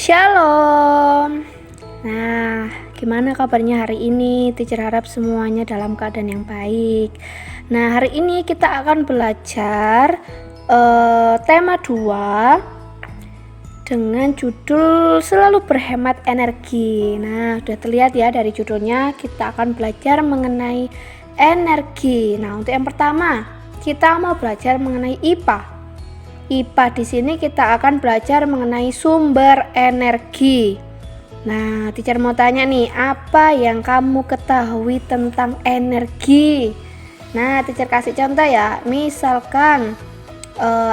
Shalom. Nah, gimana kabarnya hari ini? Teacher harap semuanya dalam keadaan yang baik. Nah, hari ini kita akan belajar tema 2 dengan judul selalu berhemat energi. Nah, sudah terlihat ya dari judulnya, kita akan belajar mengenai energi. Nah, untuk yang pertama, kita mau belajar mengenai IPA. IPA di sini kita akan belajar mengenai sumber energi. Nah, teacher mau tanya nih, apa yang kamu ketahui tentang energi? Nah, teacher kasih contoh ya. Misalkan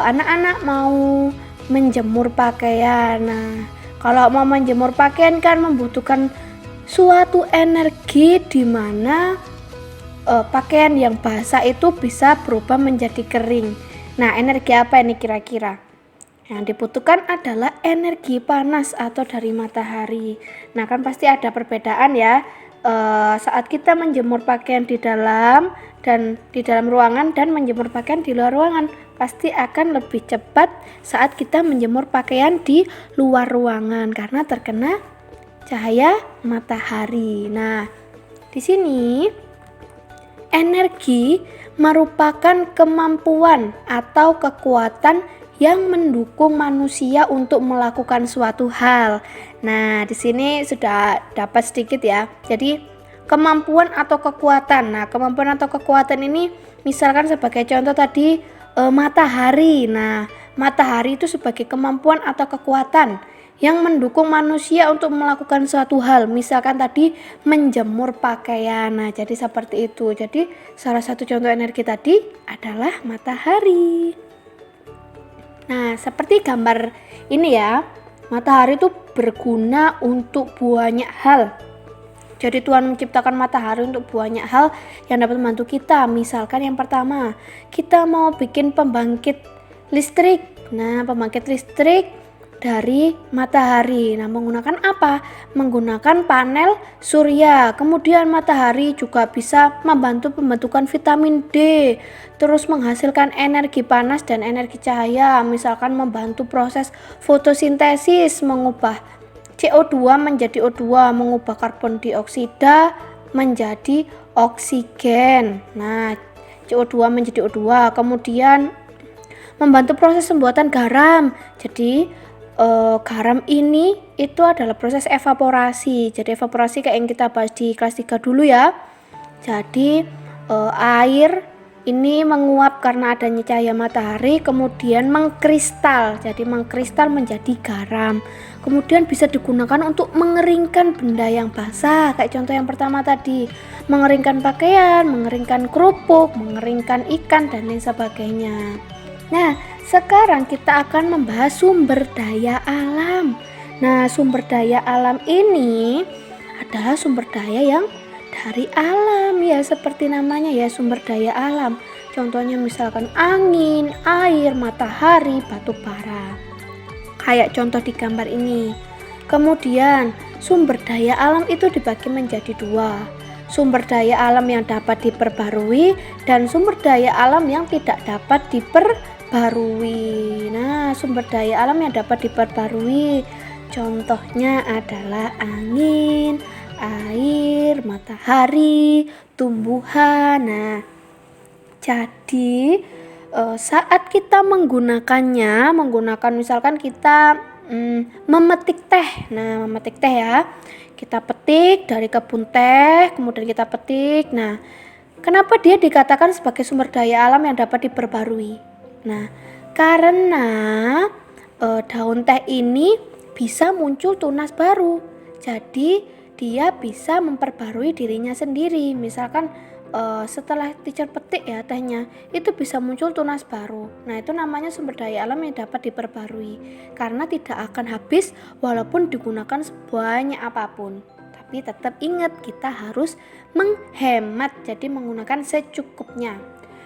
anak-anak mau menjemur pakaian. Nah, kalau mau menjemur pakaian kan membutuhkan suatu energi di mana pakaian yang basah itu bisa berubah menjadi kering. Nah, energi apa ini kira-kira? Yang dibutuhkan adalah energi panas atau dari matahari. Nah, kan pasti ada perbedaan ya. Saat kita menjemur pakaian di dalam ruangan dan menjemur pakaian di luar ruangan, pasti akan lebih cepat saat kita menjemur pakaian di luar ruangan karena terkena cahaya matahari. Nah, di sini energi merupakan kemampuan atau kekuatan yang mendukung manusia untuk melakukan suatu hal. Nah, di sini sudah dapat sedikit ya. Jadi, kemampuan atau kekuatan. Nah, kemampuan atau kekuatan ini misalkan sebagai contoh tadi matahari. Nah, matahari itu sebagai kemampuan atau kekuatan yang mendukung manusia untuk melakukan suatu hal, misalkan tadi menjemur pakaian. Nah, jadi seperti itu. Jadi salah satu contoh energi tadi adalah matahari. Nah, seperti gambar ini ya, matahari itu berguna untuk banyak hal. Jadi Tuhan menciptakan matahari untuk banyak hal yang dapat membantu kita. Misalkan yang pertama, kita mau bikin pembangkit listrik. Nah, pembangkit listrik dari matahari. Nah, menggunakan apa? Menggunakan panel surya. Kemudian matahari juga bisa membantu pembentukan vitamin D, terus menghasilkan energi panas dan energi cahaya, misalkan membantu proses fotosintesis, mengubah CO2 menjadi O2, mengubah karbon dioksida menjadi oksigen. Nah, CO2 menjadi O2, kemudian membantu proses pembuatan garam. Jadi garam ini itu adalah proses evaporasi. Jadi evaporasi kayak yang kita bahas di kelas 3 dulu ya. Jadi air ini menguap karena adanya cahaya matahari, kemudian mengkristal. Jadi mengkristal menjadi garam. Kemudian bisa digunakan untuk mengeringkan benda yang basah. Kayak contoh yang pertama tadi, mengeringkan pakaian, mengeringkan kerupuk, mengeringkan ikan dan lain sebagainya. Nah, sekarang kita akan membahas sumber daya alam. Nah, sumber daya alam ini adalah sumber daya yang dari alam ya, seperti namanya ya, sumber daya alam. Contohnya misalkan angin, air, matahari, batu bara. Kayak contoh di gambar ini. Kemudian, sumber daya alam itu dibagi menjadi 2. Sumber daya alam yang dapat diperbarui dan sumber daya alam yang tidak dapat diperbarui. Nah, sumber daya alam yang dapat diperbarui contohnya adalah angin, air, matahari, tumbuhan. Nah, jadi saat kita menggunakannya, misalkan kita memetik teh. Nah, memetik teh ya, kita petik dari kebun teh, kemudian kita petik. Nah, kenapa dia dikatakan sebagai sumber daya alam yang dapat diperbarui? Nah, karena daun teh ini bisa muncul tunas baru. Jadi dia bisa memperbarui dirinya sendiri. Misalkan setelah teacher petik ya tehnya, itu bisa muncul tunas baru. Nah, itu namanya sumber daya alam yang dapat diperbarui karena tidak akan habis walaupun digunakan sebanyak apapun. Tapi tetap ingat, kita harus menghemat, jadi menggunakan secukupnya.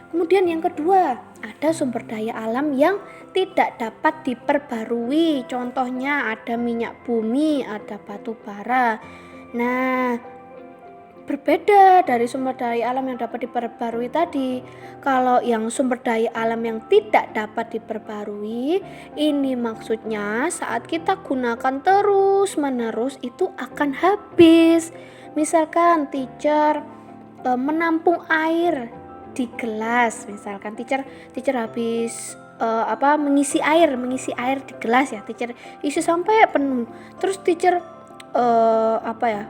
Kemudian yang kedua, ada sumber daya alam yang tidak dapat diperbarui. Contohnya ada minyak bumi, ada batu bara. Nah, berbeda dari sumber daya alam yang dapat diperbarui tadi. Kalau yang sumber daya alam yang tidak dapat diperbarui, ini maksudnya saat kita gunakan terus-menerus itu akan habis. Misalkan teacher menampung air di gelas, misalkan teacher habis mengisi air di gelas ya, teacher isi sampai penuh, terus teacher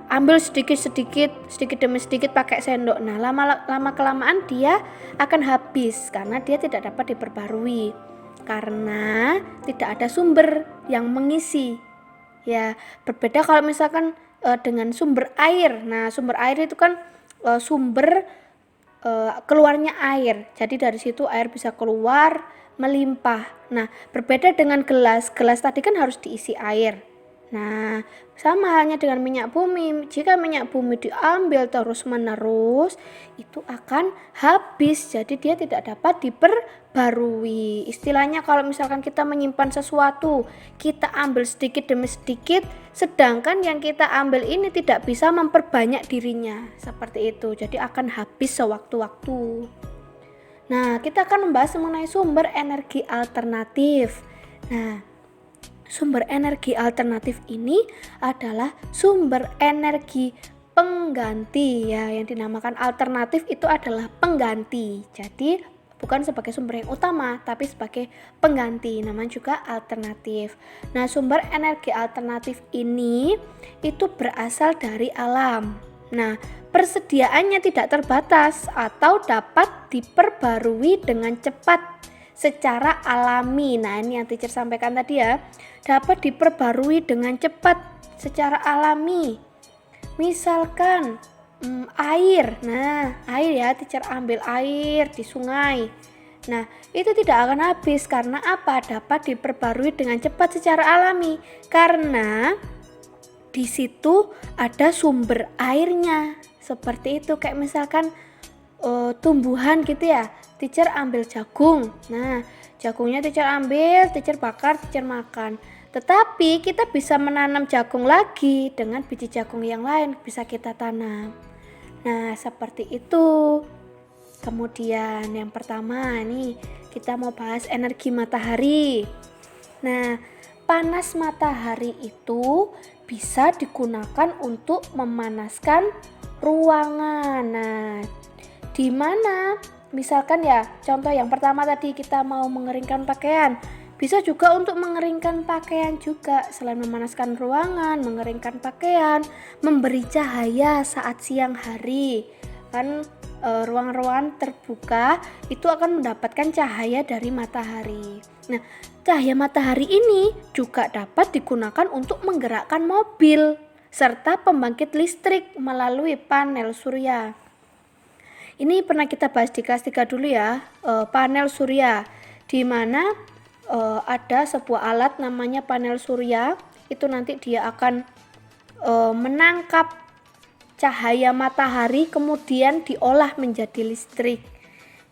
ambil sedikit demi sedikit pakai sendok. Nah, lama kelamaan dia akan habis karena dia tidak dapat diperbarui karena tidak ada sumber yang mengisi. Ya, berbeda kalau misalkan dengan sumber air. Nah, sumber air itu kan sumber keluarnya air. Jadi dari situ air bisa keluar melimpah. Nah, berbeda dengan gelas. Gelas tadi kan harus diisi air. Nah, sama halnya dengan minyak bumi. Jika minyak bumi diambil terus-menerus, itu akan habis. Jadi dia tidak dapat diperbarui. Istilahnya kalau misalkan kita menyimpan sesuatu, kita ambil sedikit demi sedikit, sedangkan yang kita ambil ini tidak bisa memperbanyak dirinya. Seperti itu. Jadi akan habis sewaktu-waktu. Nah, kita akan membahas mengenai sumber energi alternatif. Nah, sumber energi alternatif ini adalah sumber energi pengganti ya, yang dinamakan alternatif itu adalah pengganti. Jadi bukan sebagai sumber yang utama tapi sebagai pengganti, namanya juga alternatif. Nah, sumber energi alternatif ini itu berasal dari alam. Nah, persediaannya tidak terbatas atau dapat diperbarui dengan cepat secara alami. Nah, ini yang teacher sampaikan tadi ya, dapat diperbarui dengan cepat secara alami. Misalkan air. Nah, air ya, teacher ambil air di sungai. Nah, itu tidak akan habis karena apa? Dapat diperbarui dengan cepat secara alami karena di situ ada sumber airnya. Seperti itu, kayak misalkan tumbuhan gitu ya. Teacher ambil jagung. Nah, jagungnya teacher ambil, teacher bakar, teacher makan. Tetapi kita bisa menanam jagung lagi dengan biji jagung yang lain, bisa kita tanam. Nah, seperti itu. Kemudian yang pertama nih, kita mau bahas energi matahari. Nah, panas matahari itu bisa digunakan untuk memanaskan ruangan. Nah, di mana? Misalkan ya, contoh yang pertama tadi kita mau mengeringkan pakaian. Bisa juga untuk mengeringkan pakaian juga, selain memanaskan ruangan, mengeringkan pakaian, memberi cahaya saat siang hari. Kan ruang-ruangan terbuka itu akan mendapatkan cahaya dari matahari. Nah, cahaya matahari ini juga dapat digunakan untuk menggerakkan mobil serta pembangkit listrik melalui panel surya. Ini pernah kita bahas di kelas 3 dulu ya, panel surya, di mana ada sebuah alat namanya panel surya. Itu nanti dia akan menangkap cahaya matahari kemudian diolah menjadi listrik.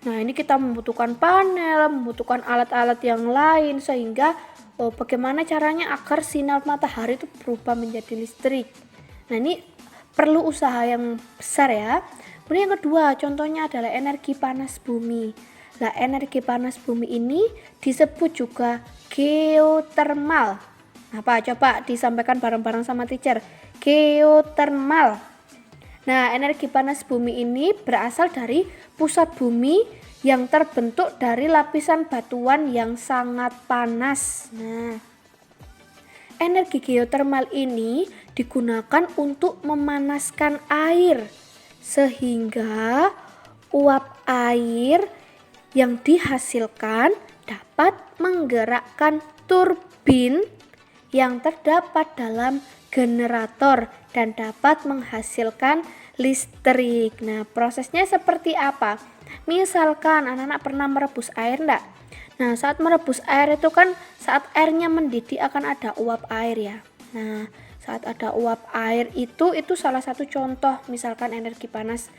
Nah, ini kita membutuhkan panel, membutuhkan alat-alat yang lain, sehingga bagaimana caranya agar sinar matahari itu berubah menjadi listrik. Nah, ini perlu usaha yang besar ya. Kemudian yang kedua, contohnya adalah energi panas bumi. Nah, energi panas bumi ini disebut juga geotermal. Apa? Coba disampaikan bareng-bareng sama teacher. Geotermal. Nah, energi panas bumi ini berasal dari pusat bumi yang terbentuk dari lapisan batuan yang sangat panas. Nah, energi geotermal ini digunakan untuk memanaskan air sehingga uap air yang dihasilkan dapat menggerakkan turbin yang terdapat dalam generator dan dapat menghasilkan listrik. Nah, prosesnya seperti apa? Misalkan anak-anak pernah merebus air enggak? Nah, saat merebus air itu kan saat airnya mendidih akan ada uap air ya. Nah, saat ada uap air itu salah satu contoh misalkan energi panas,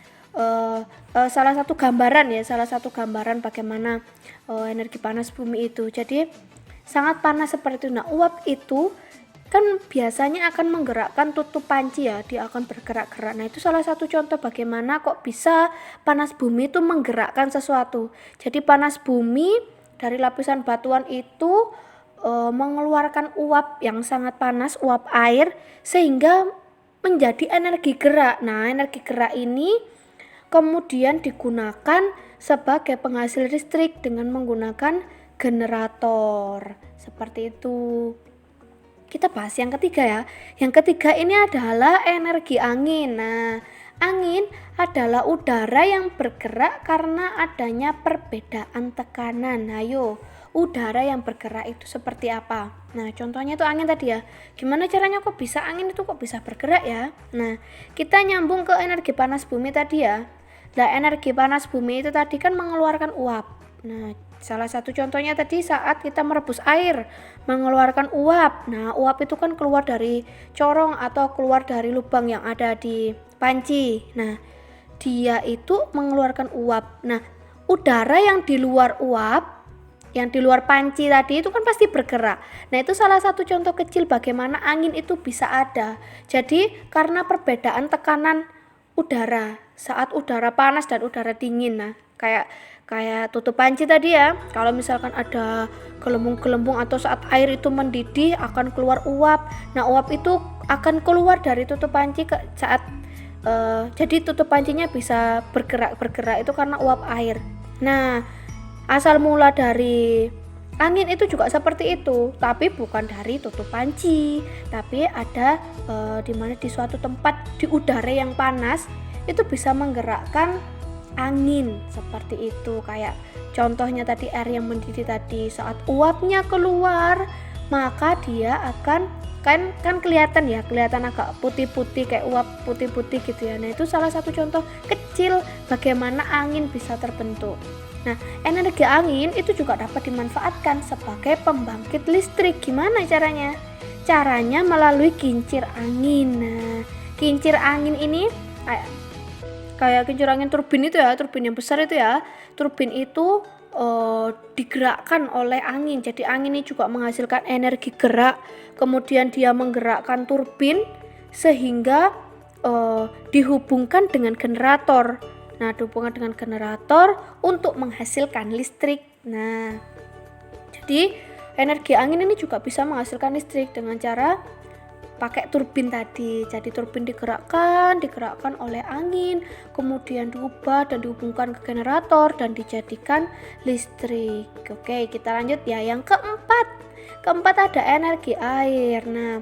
salah satu gambaran bagaimana energi panas bumi itu. Jadi sangat panas seperti itu. Nah, uap itu kan biasanya akan menggerakkan tutup panci ya, dia akan bergerak-gerak. Nah, itu salah satu contoh bagaimana kok bisa panas bumi itu menggerakkan sesuatu. Jadi panas bumi dari lapisan batuan itu mengeluarkan uap yang sangat panas, uap air, sehingga menjadi energi gerak. Nah, energi gerak ini kemudian digunakan sebagai penghasil listrik dengan menggunakan generator. Seperti itu. Kita bahas yang ketiga ya. Yang ketiga ini adalah energi angin. Nah, angin adalah udara yang bergerak karena adanya perbedaan tekanan. Ayo, udara yang bergerak itu seperti apa? Nah, contohnya itu angin tadi ya. Gimana caranya kok bisa angin itu kok bisa bergerak ya? Nah, kita nyambung ke energi panas bumi tadi ya. Nah, energi panas bumi itu tadi kan mengeluarkan uap. Nah, salah satu contohnya tadi saat kita merebus air, mengeluarkan uap. Nah, uap itu kan keluar dari corong atau keluar dari lubang yang ada di panci. Nah, dia itu mengeluarkan uap. Nah, udara yang di luar uap, yang di luar panci tadi itu kan pasti bergerak. Nah, itu salah satu contoh kecil bagaimana angin itu bisa ada. Jadi, karena perbedaan tekanan udara saat udara panas dan udara dingin. Nah, kayak tutup panci tadi ya. Kalau misalkan ada gelembung-gelembung atau saat air itu mendidih akan keluar uap. Nah, uap itu akan keluar dari tutup panci saat jadi tutup pancinya bisa bergerak itu karena uap air. Nah, asal mula dari angin itu juga seperti itu, tapi bukan dari tutup panci, tapi ada di suatu tempat di udara yang panas itu bisa menggerakkan angin seperti itu. Kayak contohnya tadi air yang mendidih tadi, saat uapnya keluar maka dia akan kan kelihatan agak putih-putih kayak uap putih-putih gitu ya. Nah, itu salah satu contoh kecil bagaimana angin bisa terbentuk. Nah, energi angin itu juga dapat dimanfaatkan sebagai pembangkit listrik. Gimana caranya? Caranya melalui kincir angin. Nah, kincir angin ini kayak kincir angin turbin itu ya, turbin yang besar itu ya. Turbin itu digerakkan oleh angin. Jadi angin ini juga menghasilkan energi gerak. Kemudian dia menggerakkan turbin sehingga dihubungkan dengan generator. Nah, dihubungkan dengan generator untuk menghasilkan listrik. Nah, jadi energi angin ini juga bisa menghasilkan listrik dengan cara pakai turbin tadi. Jadi turbin digerakkan oleh angin, kemudian diubah dan dihubungkan ke generator dan dijadikan listrik. Oke, kita lanjut ya. Yang keempat ada energi air. Nah,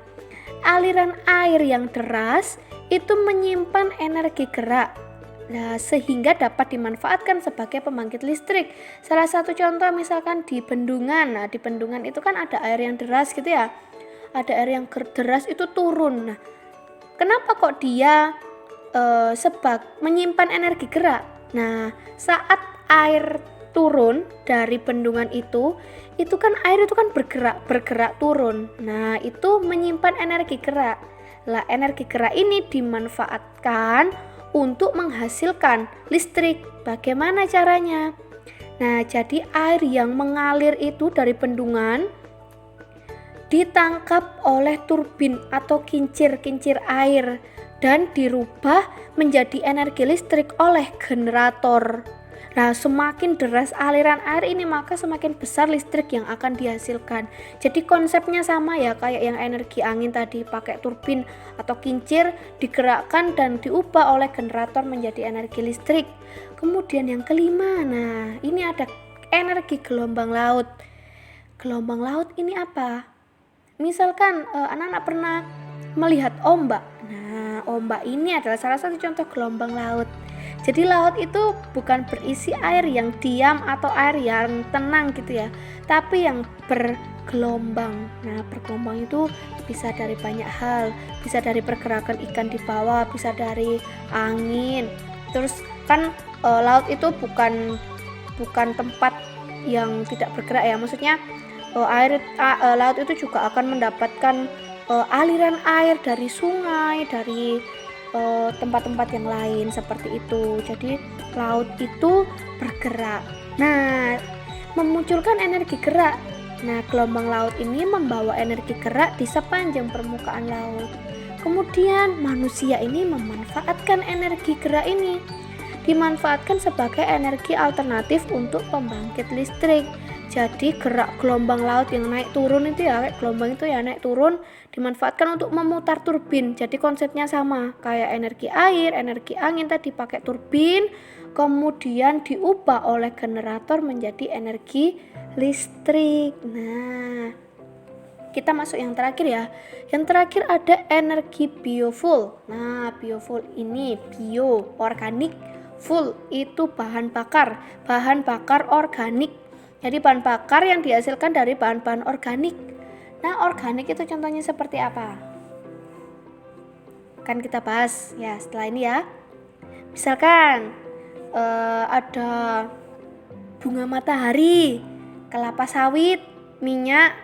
aliran air yang deras itu menyimpan energi gerak. Nah, sehingga dapat dimanfaatkan sebagai pembangkit listrik. Salah satu contoh misalkan di bendungan. Nah, di bendungan itu kan ada air yang deras gitu ya. Ada air yang deras itu turun. Nah, kenapa kok dia menyimpan energi gerak? Nah, saat air turun dari bendungan itu kan air itu kan bergerak turun. Nah, itu menyimpan energi gerak. Lah, energi gerak ini dimanfaatkan untuk menghasilkan listrik. Bagaimana caranya? Nah, jadi air yang mengalir itu dari bendungan ditangkap oleh turbin atau kincir air dan dirubah menjadi energi listrik oleh generator. Nah, semakin deras aliran air ini maka semakin besar listrik yang akan dihasilkan. Jadi konsepnya sama ya kayak yang energi angin tadi, pakai turbin atau kincir digerakkan dan diubah oleh generator menjadi energi listrik. Kemudian yang kelima, nah ini ada energi gelombang laut. Gelombang laut ini apa? Misalkan anak-anak pernah melihat ombak. Nah, ombak ini adalah salah satu contoh gelombang laut. Jadi laut itu bukan berisi air yang diam atau air yang tenang gitu ya, tapi yang bergelombang. Nah, bergelombang itu bisa dari banyak hal, bisa dari pergerakan ikan di bawah, bisa dari angin. Terus kan laut itu bukan tempat yang tidak bergerak ya, maksudnya laut itu juga akan mendapatkan aliran air dari sungai, dari tempat-tempat yang lain seperti itu. Jadi laut itu bergerak. Nah, memunculkan energi gerak Nah, gelombang laut ini membawa energi gerak di sepanjang permukaan laut. Kemudian manusia ini memanfaatkan energi gerak ini, dimanfaatkan sebagai energi alternatif untuk pembangkit listrik. Jadi gerak gelombang laut yang naik turun itu ya, kayak gelombang itu ya naik turun, dimanfaatkan untuk memutar turbin. Jadi konsepnya sama, kayak energi air, energi angin tadi pakai turbin, kemudian diubah oleh generator menjadi energi listrik. Nah, kita masuk yang terakhir ya. Yang terakhir ada energi biofuel. Nah, biofuel ini bio, organik, fuel itu bahan bakar organik. Jadi bahan bakar yang dihasilkan dari bahan-bahan organik. Nah, organik itu contohnya seperti apa? Kan kita bahas ya setelah ini ya. Misalkan ada bunga matahari, kelapa sawit, minyak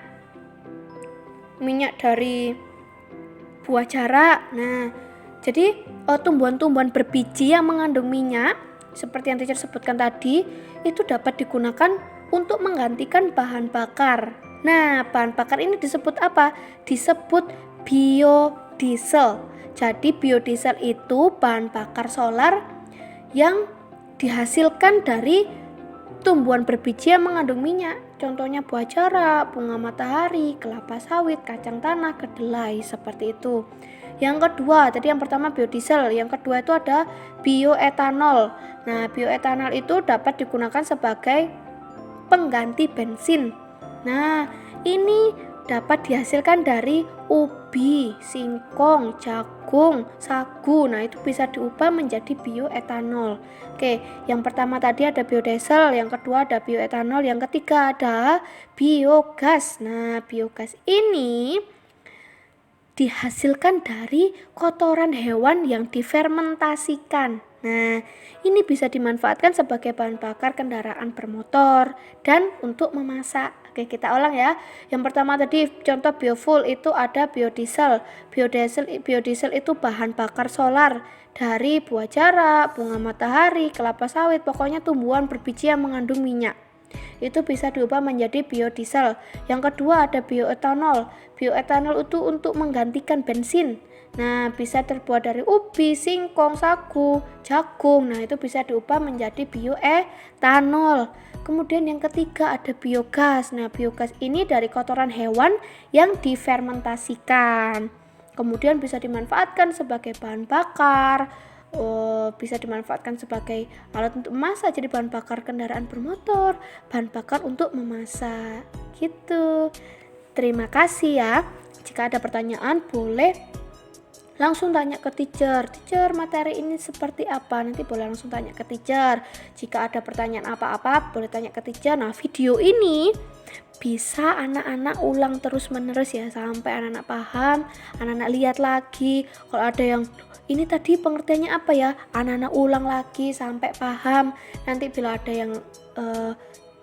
dari buah jarak. Nah, jadi tumbuhan-tumbuhan berbiji yang mengandung minyak seperti yang teacher sebutkan tadi itu dapat digunakan untuk menggantikan bahan bakar. Nah, bahan bakar ini disebut apa? Disebut biodiesel. Jadi biodiesel itu bahan bakar solar yang dihasilkan dari tumbuhan berbiji yang mengandung minyak. Contohnya buah jarak, bunga matahari, kelapa sawit, kacang tanah, kedelai, seperti itu. Yang kedua, tadi yang pertama biodiesel, yang kedua itu ada bioetanol. Nah, bioetanol itu dapat digunakan sebagai pengganti bensin. Nah, ini dapat dihasilkan dari ubi, singkong, jagung, sagu. Nah, itu bisa diubah menjadi bioetanol. Oke, yang pertama tadi ada biodiesel, yang kedua ada bioetanol, yang ketiga ada biogas. Nah, biogas ini dihasilkan dari kotoran hewan yang difermentasikan. Nah, ini bisa dimanfaatkan sebagai bahan bakar kendaraan bermotor dan untuk memasak. Oke, kita ulang ya. Yang pertama tadi contoh biofuel itu ada biodiesel. Biodiesel itu bahan bakar solar dari buah jarak, bunga matahari, kelapa sawit, pokoknya tumbuhan berbiji yang mengandung minyak. Itu bisa diubah menjadi biodiesel. Yang kedua ada bioetanol. Bioetanol itu untuk menggantikan bensin. Nah, bisa terbuat dari ubi, singkong, sagu, jagung. Nah, itu bisa diubah menjadi bioetanol. Kemudian yang ketiga ada biogas. Nah, biogas ini dari kotoran hewan yang difermentasikan. Kemudian bisa dimanfaatkan sebagai bahan bakar, bisa dimanfaatkan sebagai alat untuk memasak, jadi bahan bakar kendaraan bermotor, bahan bakar untuk memasak. Gitu. Terima kasih ya. Jika ada pertanyaan boleh langsung tanya ke teacher, materi ini seperti apa, nanti boleh langsung tanya ke teacher. Jika ada pertanyaan apa-apa boleh tanya ke teacher. Nah, video ini bisa anak-anak ulang terus menerus ya sampai anak-anak paham, anak-anak lihat lagi. Kalau ada yang ini tadi pengertiannya apa ya, anak-anak ulang lagi sampai paham. Nanti bila ada yang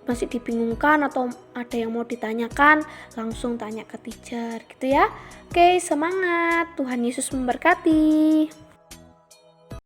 masih dibingungkan atau ada yang mau ditanyakan, langsung tanya ke teacher gitu ya. Oke, semangat. Tuhan Yesus memberkati.